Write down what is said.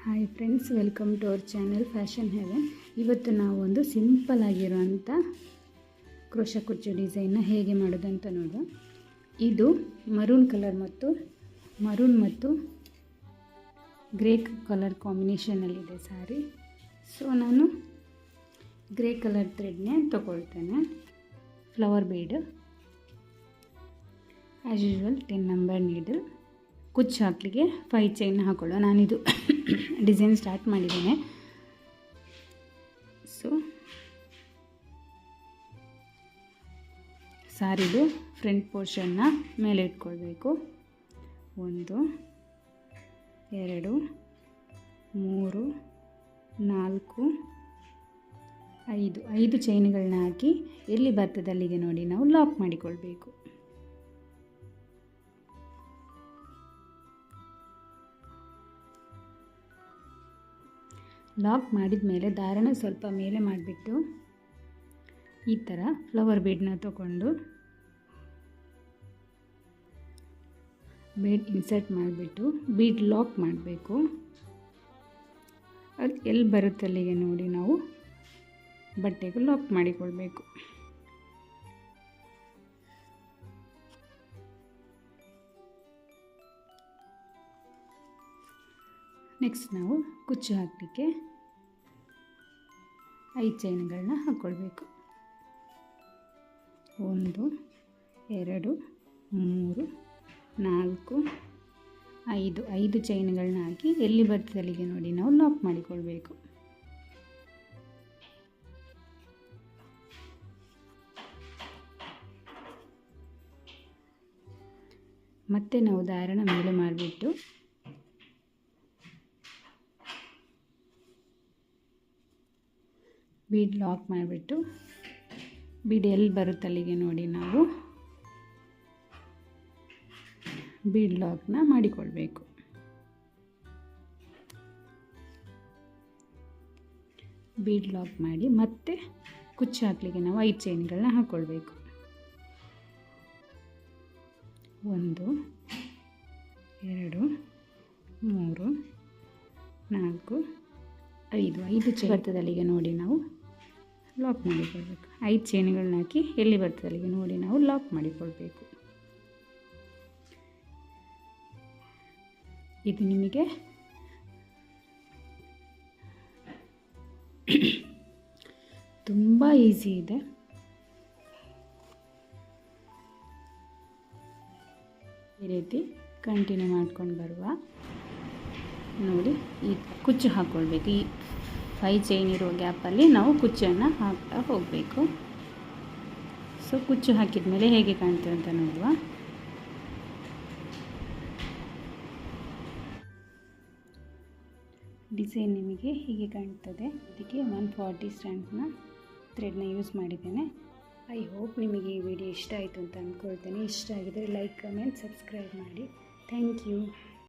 Hi friends, welcome to our channel fashion heaven. ಇವತ್ತು ನಾವು ಒಂದು ಸಿಂಪಲ್ ಆಗಿರುವಂಥ ಕ್ರೋಶಾ ಕುಚ್ಚು ಡಿಸೈನ್ನ ಹೇಗೆ ಮಾಡೋದಂತ ನೋಡುವ. ಇದು ಮರೂನ್ ಮತ್ತು ಗ್ರೇ ಕಲರ್ ಕಾಂಬಿನೇಷನಲ್ಲಿದೆ ಸಾರಿ. ಸೊ ನಾನು ಗ್ರೇ ಕಲರ್ ಥ್ರೆಡ್ನೇ ತಗೊಳ್ತೇನೆ. Flower bead as usual 10 number needle. ಕುಚ್ಚು ಹಾಕಲಿಕ್ಕೆ 5 ಚೈನ್ ಹಾಕೊಳ್ಳೋ. ನಾನಿದು ಡಿಸೈನ್ ಸ್ಟಾರ್ಟ್ ಮಾಡಿದ್ದೇನೆ. ಸೊ ಸಾರಿದು ಫ್ರಂಟ್ ಪೋರ್ಷನ್ನ ಮೇಲೆ ಇಟ್ಕೊಳ್ಬೇಕು. 1 2 3 4 5 ಚೈನ್ಗಳನ್ನ ಹಾಕಿ ಎಲ್ಲಿ ಬರ್ತದೆ ಅಲ್ಲಿಗೆ ನೋಡಿ ನಾವು ಲಾಕ್ ಮಾಡಿಕೊಳ್ಬೇಕು. ಲಾಕ್ ಮಾಡಿದ ಮೇಲೆ ದಾರನ ಸ್ವಲ್ಪ ಮೇಲೆ ಮಾಡಿಬಿಟ್ಟು ಈ ಥರ ಫ್ಲವರ್ ಬೀಡನ್ನ ತಗೊಂಡು ಬೀಡ್ ಇನ್ಸರ್ಟ್ ಮಾಡಿಬಿಟ್ಟು ಬೀಡ್ ಲಾಕ್ ಮಾಡಬೇಕು. ಅದು ಎಲ್ಲಿ ಬರುತ್ತೆ ಅಲ್ಲಿಗೆ ನೋಡಿ ನಾವು ಬಟ್ಟೆಗೆ ಲಾಕ್ ಮಾಡಿಕೊಳ್ಬೇಕು. ನೆಕ್ಸ್ಟ್ ನಾವು ಕುಚ್ಚು ಹಾಕಲಿಕ್ಕೆ 5 ಚೈನ್ಗಳನ್ನ ಹಾಕ್ಕೊಳ್ಬೇಕು. 1 2 3 4 5 ಚೈನ್ಗಳನ್ನ ಹಾಕಿ ಎಲ್ಲಿ ಬರ್ತದೆ ಅಲ್ಲಿಗೆ ನೋಡಿ ನಾವು ಲಾಕ್ ಮಾಡಿಕೊಳ್ಬೇಕು. ಮತ್ತೆ ನಾವು ದಾರನ ಮೇಲೆ ಮಾಡಿಬಿಟ್ಟು ಬೀಡ್ ಲಾಕ್ ಮಾಡಿಬಿಟ್ಟು ಬೀಡ್ ಎಲ್ಲಿ ಬರುತ್ತೆ ಅಲ್ಲಿಗೆ ನೋಡಿ ನಾವು ಬೀಡ್ ಲಾಕ್ನ ಮಾಡಿಕೊಳ್ಬೇಕು. ಬೀಡ್ ಲಾಕ್ ಮಾಡಿ ಮತ್ತೆ ಕುಚ್ಚು ಹಾಕಲಿಕ್ಕೆ ನಾವು 5 ಚೈನ್ಗಳನ್ನ ಹಾಕ್ಕೊಳ್ಬೇಕು. 1 2 3 4 5 ಬರ್ತದಲ್ಲಿಗೆ ನೋಡಿ ನಾವು ಲಾಕ್ ಮಾಡಿಕೊಳ್ಬೇಕು. 5 ಚೈನ್ಗಳನ್ನ ಹಾಕಿ ಎಲ್ಲಿ ಬರ್ತದಲ್ಲಿಗೆ ನೋಡಿ ನಾವು ಲಾಕ್ ಮಾಡಿಕೊಳ್ಬೇಕು. ಇದು ನಿಮಗೆ ತುಂಬ ಈಸಿ ಇದೆ. ಈ ರೀತಿ ಕಂಟಿನ್ಯೂ ಮಾಡ್ಕೊಂಡು ಬರುವ ನೋಡಿ. ಈ ಕುಚ್ಚು ಹಾಕ್ಕೊಳ್ಬೇಕು. ಈ 5 ಚೈನ್ ಇರೋ ಗ್ಯಾಪಲ್ಲಿ ನಾವು ಕುಚ್ಚನ್ನು ಹಾಕ್ತಾ ಹೋಗಬೇಕು. ಸೊ ಕುಚ್ಚು ಹಾಕಿದ ಮೇಲೆ ಹೇಗೆ ಕಾಣ್ತದೆ ಅಂತ ನೋಡುವ. ಡಿಸೈನ್ ನಿಮಗೆ ಹೀಗೆ ಕಾಣ್ತದೆ. ಇದಕ್ಕೆ 140 ಸ್ಟ್ಯಾಂಡ್ನ ಥ್ರೆಡ್ನ ಯೂಸ್ ಮಾಡಿದ್ದೇನೆ. ಐ ಹೋಪ್ ನಿಮಗೆ ಈ ವಿಡಿಯೋ ಇಷ್ಟ ಆಯಿತು ಅಂತ ಅಂದ್ಕೊಳ್ತೇನೆ. ಇಷ್ಟ ಆಗಿದರೆ ಲೈಕ್, ಕಮೆಂಟ್, ಸಬ್ಸ್ಕ್ರೈಬ್ ಮಾಡಿ. Thank you.